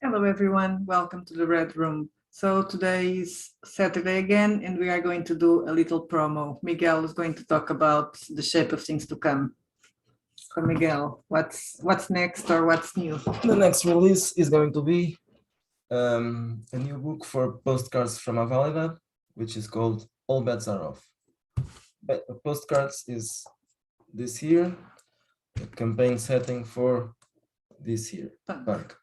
Hello everyone, welcome to the Red Room. So today is Saturday again and we are going to do a little promo. Miguel is going to talk about the shape of things to come. So Miguel, what's next or what's new? The next release is going to be a new book for Postcards from Avalidad, which is called All Bets Are Off. But Postcards is this year, a campaign setting for this year, Punk.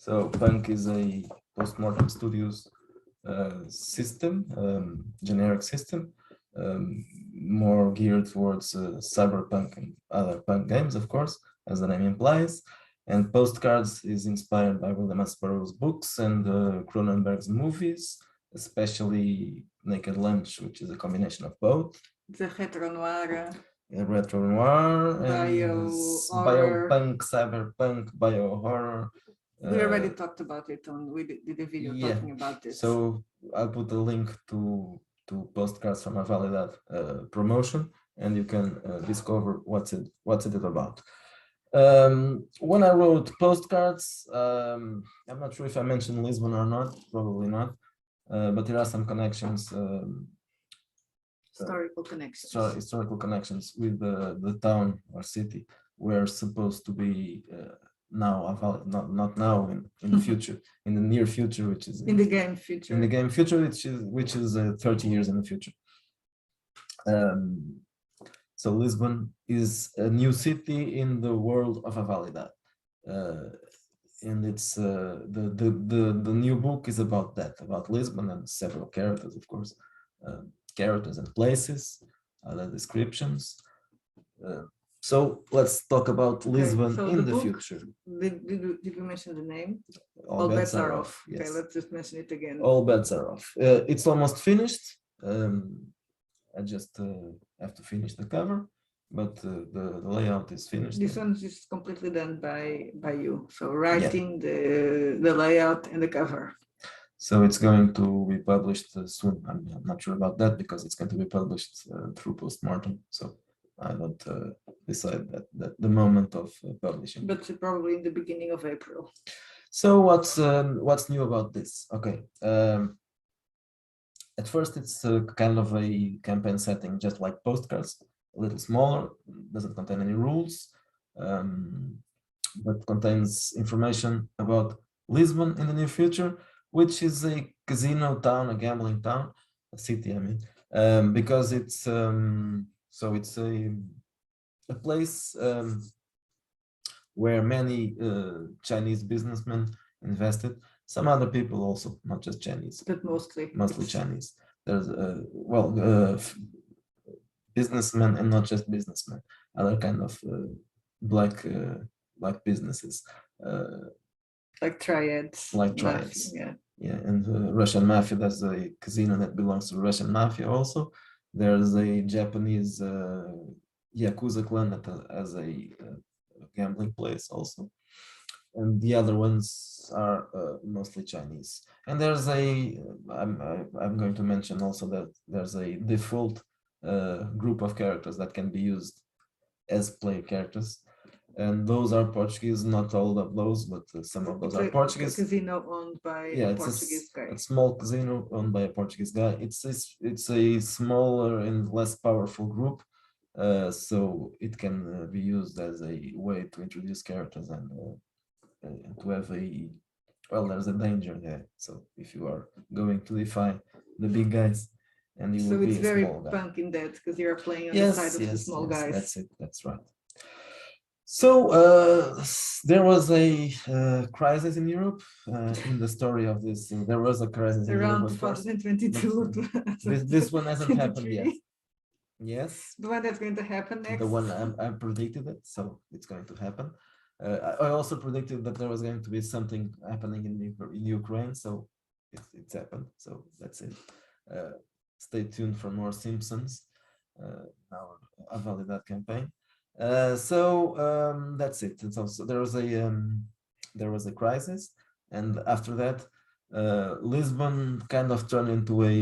So Punk is a Postmortem Studios system, generic system, more geared towards cyberpunk and other punk games, of course, as the name implies. And Postcards is inspired by William Asparough's books and Cronenberg's movies, especially Naked Lunch, which is a combination of both. The retro noir. Retro noir, biopunk, cyberpunk, bio-horror. We already talked about it we did a video talking about this. So I'll put a link to Postcards from Avalidad promotion, and you can discover what's it about. When I wrote Postcards, I'm not sure if I mentioned Lisbon or not, probably not, but there are some connections. Historical connections with the town or city we're supposed to be now, not now, in the future, in the near future, which is in the game future. In the game future, which is 30 years in the future. So Lisbon is a new city in the world of Avalidad, and it's the new book is about that, about Lisbon and several characters, of course, characters and places, other descriptions. So let's talk about Lisbon in the future. Did you mention the name? All bets are off. Yes. Okay, let's just mention it again. All bets are off. It's almost finished. I just have to finish the cover, but the layout is finished. This one is completely done by you. So writing the layout and the cover. So it's going to be published soon. I'm not sure about that because it's going to be published through Postmortem. So I don't decide that the moment of publishing. But probably in the beginning of April. So what's new about this? Okay. At first, it's kind of a campaign setting, just like Postcards, a little smaller, doesn't contain any rules, but contains information about Lisbon in the near future, which is a casino town, a gambling town, a city, I mean, because it's so it's a place where many Chinese businessmen invested. Some other people also, not just Chinese, but mostly Chinese. There's businessmen and not just businessmen, other kind of black businesses, like triads. Mafia, yeah, and Russian mafia. There's a casino that belongs to the Russian mafia also. There's a Japanese Yakuza clan that has a gambling place also. And the other ones are mostly Chinese. And there's I'm going to mention also that there's a default group of characters that can be used as player characters. And those are Portuguese, not all of those, but some of those are Portuguese. A casino owned by a Portuguese guy. A small casino owned by a Portuguese guy. It's a smaller and less powerful group, so it can be used as a way to introduce characters and to have there's a danger there. So if you are going to defy the big guys, and you will be a small guy. So it's very punk in that because you're playing on the side of the small guys. That's it. That's right. So there was a crisis in Europe in the story of this. There was a crisis around in Europe, 2022. This one hasn't happened yet. Yes. The one that's going to happen next. The one I predicted it, so it's going to happen. I also predicted that there was going to be something happening in Ukraine, so it's happened. So that's it. Stay tuned for more Simpsons, our Avalidad campaign. That's it. And so there was a crisis, and after that, Lisbon kind of turned into a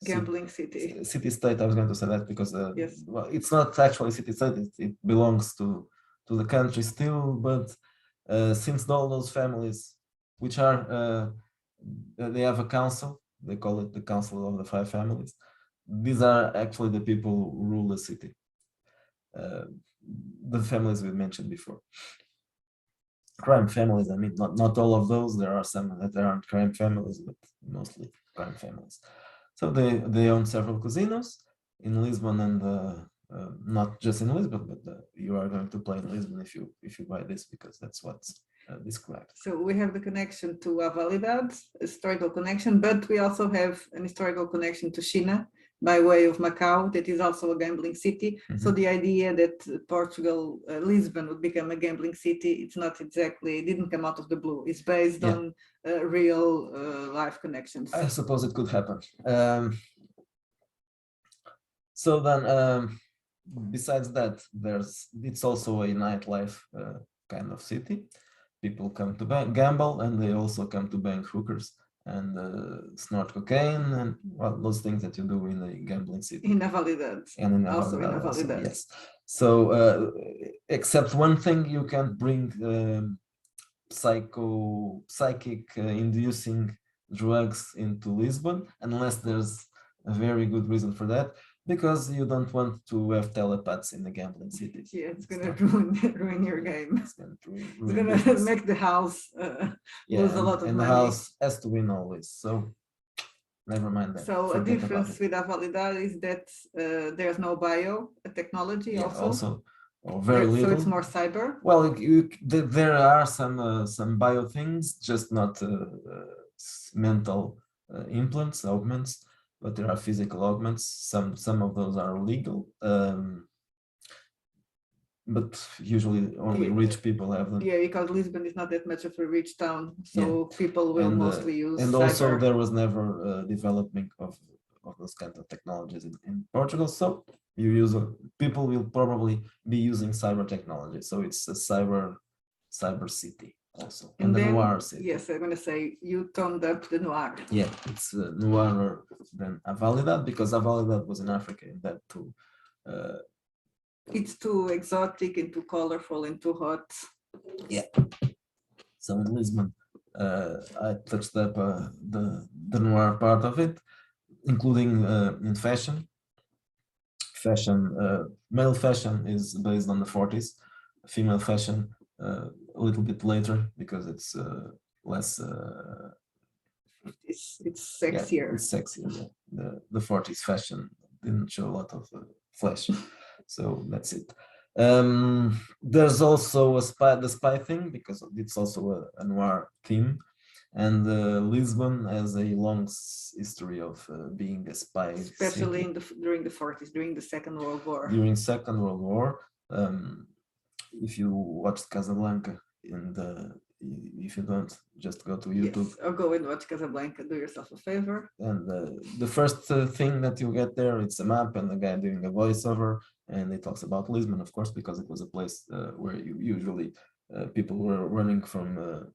gambling city state. I was going to say that because yes. Well, it's not actually city state. It belongs to the country still, but since all those families which are they have a council. They call it the Council of the Five Families. These are actually the people who rule the city. The families we mentioned before. Crime families, I mean, not all of those. There are some that aren't crime families, but mostly crime families. So they own several casinos in Lisbon, and not just in Lisbon, but you are going to play in Lisbon if you buy this, because that's what's described. So we have the connection to Avalidad, historical connection, but we also have an historical connection to China by way of Macau, that is also a gambling city. So the idea that Portugal, Lisbon would become a gambling city, it's not exactly, it didn't come out of the blue. It's based on real life connections. I suppose it could happen. So then, besides that, it's also a nightlife kind of city. People come to gamble, and they also come to bank hookers and snort cocaine and those things that you do in a gambling city. In Avalidad. And in also in Avalidad, Avalidad. yes. So except one thing, you can't bring psychic inducing drugs into Lisbon unless there's a very good reason for that, because you don't want to have telepaths in the gambling city. Yeah, it's gonna ruin your game. It's It's gonna make the house lose a lot of and money. the house has to win always. So never mind that. So a Forget difference with Avalidad is that there's no bio technology also. Or very little. So it's more cyber. Well, there are some bio things, just not mental implants, augments, but there are physical augments. Some of those are legal, but usually only rich people have them. Yeah, because Lisbon is not that much of a rich town, so people will mostly use and cyber. Also there was never development of those kinds of technologies in Portugal, so people will probably be using cyber technology. So it's a cyber city also, and the noir city. Yes, I'm going to say you toned up the noir. Yeah, it's noirer than Avalidad, because Avalidad was in Africa, and that too. It's too exotic and too colorful and too hot. Yeah. So in Lisbon, I touched up the noir part of it, including in fashion. Male fashion is based on the 40s. Female fashion a little bit later, because it's less. It's sexier. Yeah, it's sexier. Yeah. The 40s fashion didn't show a lot of flesh, so that's it. There's also the spy thing, because it's also a noir theme. And Lisbon has a long history of being a spy, especially during the 40s, during the Second World War. During Second World War, if you watched Casablanca, and if you don't, just go to YouTube. Yes, or go and watch Casablanca. Do yourself a favor. And the first thing that you get there, it's a map and a guy doing a voiceover, and it talks about Lisbon, of course, because it was a place where usually people were running from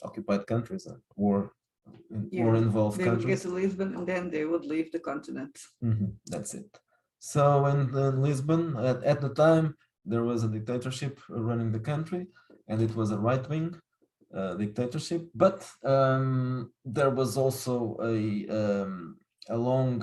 occupied countries and war-involved countries. They would get to Lisbon, and then they would leave the continent. That's it. So in Lisbon, at the time, there was a dictatorship running the country, and it was a right-wing dictatorship. But there was also a long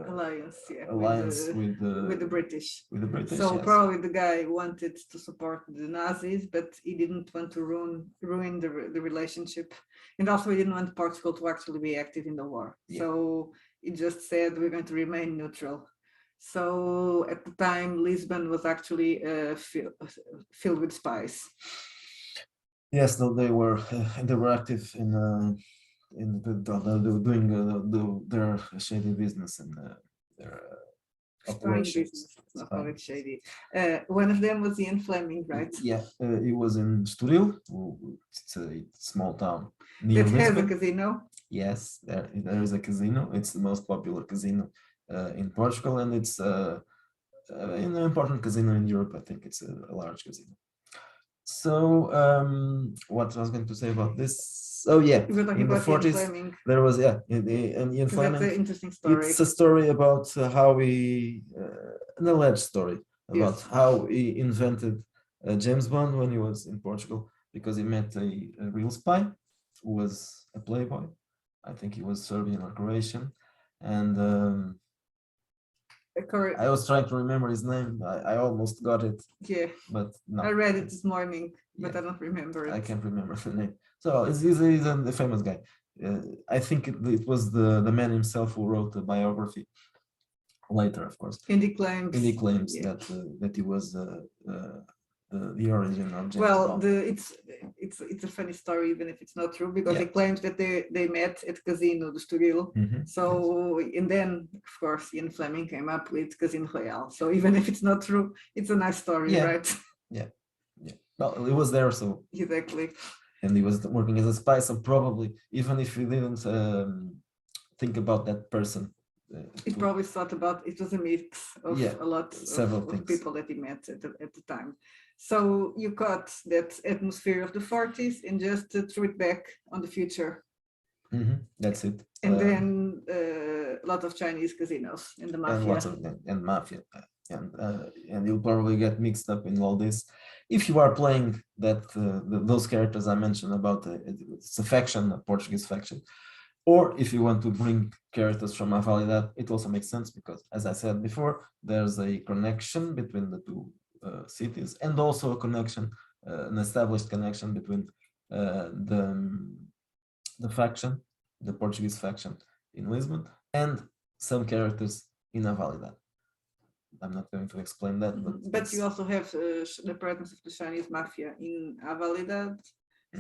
alliance with the British. With the British. So yes. Probably the guy wanted to support the Nazis, but he didn't want to ruin the relationship, and also he didn't want Portugal to actually be active in the war. Yeah. So he just said, we're going to remain neutral. So at the time, Lisbon was actually filled with spies. Yes, they were active in doing their shady business and their operations. It's not called shady. One of them was Ian Fleming, right? Yeah, he was in Estoril. It's a small town near Lisbon. Has a Lisbon. casino. Yes, there is a casino. It's the most popular casino in Portugal, and it's an important casino in Europe. I think it's a large casino. So what I was going to say about this? Oh yeah, in the 40s there was and Ian Fleming. That's an interesting story. It's a story about how he an alleged story about how he invented James Bond when he was in Portugal, because he met a real spy who was a playboy. I think he was Serbian or Croatian, and I was trying to remember his name. I almost got it, Yeah, but no. I read it this morning, but Yeah. I don't remember it. I can't remember the name. So he's a famous guy. I think it was the man himself who wrote the biography later, of course. And he claims. And he claims Yeah. that he was the origin of James Well, Bond. it's a funny story, even if it's not true, because Yeah. he claims that they met at Casino do Estoril. Mhm. So, and then, of course, Ian Fleming came up with Casino Royale. So even if it's not true, it's a nice story, Yeah. right? Yeah. Well, he was there, so. Exactly. And he was working as a spy, so probably, even if he didn't think about that person. He probably thought about it was a mix of Yeah, a lot several of things. people that he met at the time. So you caught that atmosphere of the 40s and just threw it back on the future. That's it. And then a lot of Chinese casinos and the mafia. And lots of and mafia, and you'll probably get mixed up in all this if you are playing those characters I mentioned about it's a faction, a Portuguese faction, or if you want to bring characters from Avalidad. It also makes sense because, as I said before, there's a connection between the two cities, and also a connection, an established connection between the faction, the Portuguese faction in Lisbon, and some characters in Avalidad. I'm not going to explain that, but you also have the presence of the Chinese mafia in Avalidad.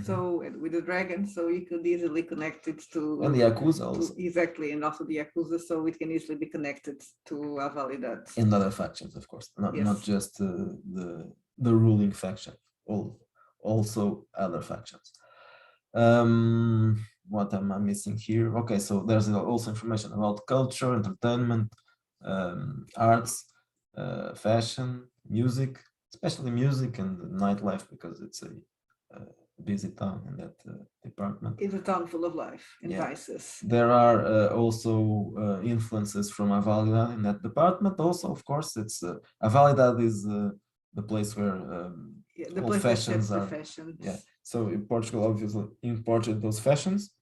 So with the dragon, so you could easily connect it to and the Yakuza also. Exactly, and also the Yakuza, so it can easily be connected to Avalidad. And other factions, of course, not just the ruling faction, also other factions. What am I missing here? Okay, so there's also information about culture, entertainment, arts, fashion, music, especially music and nightlife, because it's a busy town in that department. It's a town full of life and vices. There are also influences from Avalidad in that department. Also, of course, it's Avalidad is the place where the all place fashions that are. the fashions. Yeah. So in Portugal, obviously imported those fashions,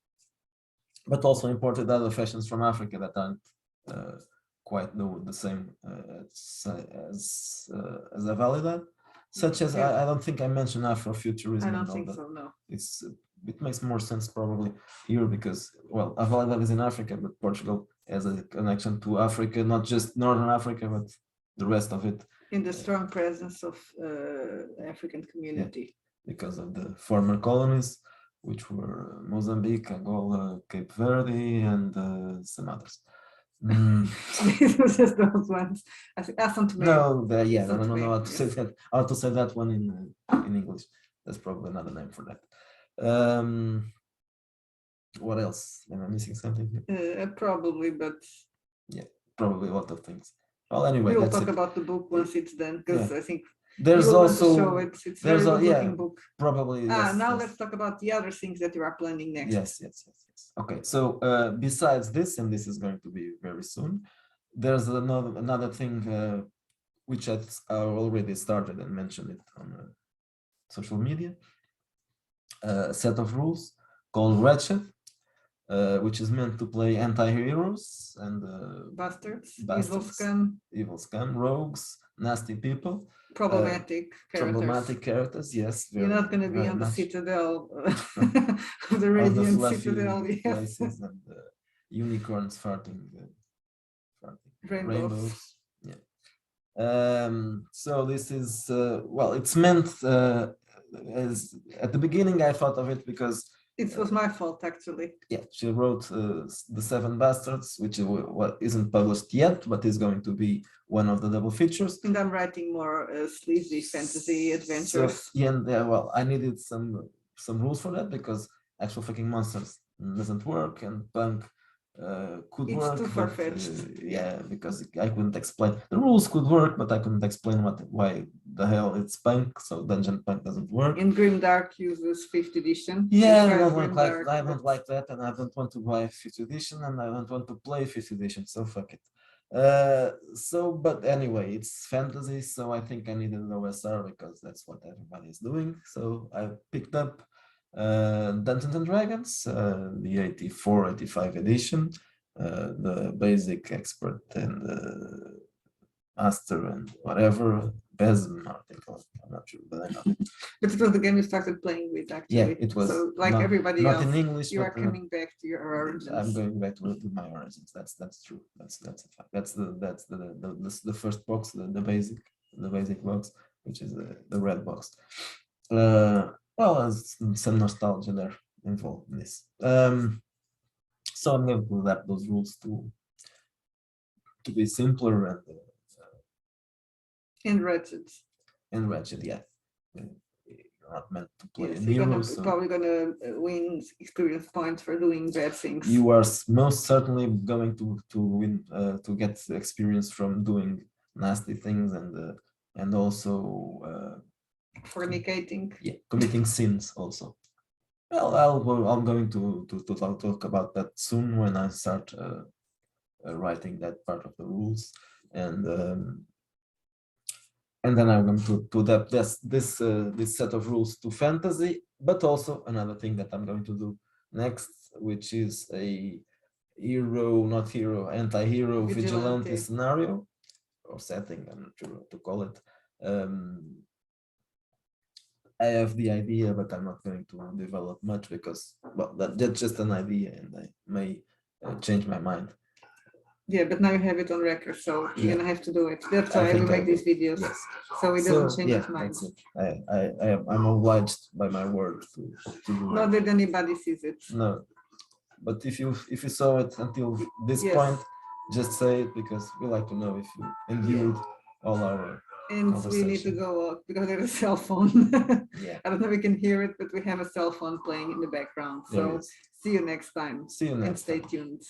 but also imported other fashions from Africa that aren't quite the same as Avalidad. Such as I don't think I mentioned Afrofuturism. I don't think so. No. It makes more sense probably here because, well, Avalidad is in Africa, but Portugal has a connection to Africa, not just Northern Africa, but the rest of it. In the strong presence of African community. Because of the former colonies, which were Mozambique, Angola, Cape Verde, and some others. Just those ones. I think no, I don't know how to say that. How to say that one in English? There's probably another name for that. What else? Am I missing something here? Probably, but yeah, probably a lot of things. Well, anyway, we'll talk about the book once it's done, because I think there's also show it. It's very good looking book. Probably. Now let's talk about the other things that you are planning next. Yes. Okay, so besides this, and this is going to be very soon, there's another thing which I already started and mentioned it on social media. A set of rules called Ratchet, which is meant to play anti-heroes and bastards, evil scum, rogues, nasty people, problematic characters. Yes, you're not going to be on the citadel, the radiant citadel. Yes, and unicorns farting, rainbows. Yeah. So this is well, it's meant as at the beginning I thought of it because it was my fault, actually. Yeah, she wrote The Seven Bastards, which isn't published yet, but is going to be one of the double features. And I'm writing more sleazy fantasy adventures. So, well, I needed some rules for that because Actual Fucking Monsters doesn't work, and Punk could work. It's too far-fetched. Because I couldn't explain. The rules could work, but I couldn't explain why the hell it's Punk, so Dungeon Punk doesn't work. And Grimdark uses 5th edition. Yeah, I don't like that, and I don't want to buy 5th edition, and I don't want to play 5th edition, so fuck it. But anyway, it's fantasy, so I think I need an OSR because that's what everybody is doing. So I picked up Dungeons and Dragons, the 84, 85 edition, the basic, expert, and master, and whatever, BESM, I think, I'm not sure, but I know. But it was the game you started playing with, actually. Yeah, it was So, like not, everybody not else, in English, you are but coming back to your origins. I'm going back to my origins. That's true. That's a fact. That's the first box, the basic box, which is the red box. Well, there's some nostalgia there involved in this. So I'm going to adapt those rules to be simpler And Ratchet. ratchet. Yeah, you're not meant to play Yes, an you're hero, so probably gonna win experience points for doing bad things. you are most certainly going to win to get experience from doing nasty things and also Fornicating. yeah, committing sins also. Well, I'm going to talk about that soon when I start writing that part of the rules, and then I'm going to adapt this set of rules to fantasy, but also another thing that I'm going to do next, which is a anti-hero vigilante scenario or setting, I'm not sure what to call it. I have the idea, but I'm not going to develop much because, well, that's just an idea and I may change my mind. Yeah, but now you have it on record, so you're gonna have to do it. That's why we make these videos, yes. so it doesn't change his mind. I'm obliged by my word to do Not that anybody sees it. No, but if you saw it until this point, just say it because we like to know if you endured all our and we need to go out because there's a cell phone. Yeah. I don't know if we can hear it, but we have a cell phone playing in the background. So see you next time. See you next and stay time. tuned.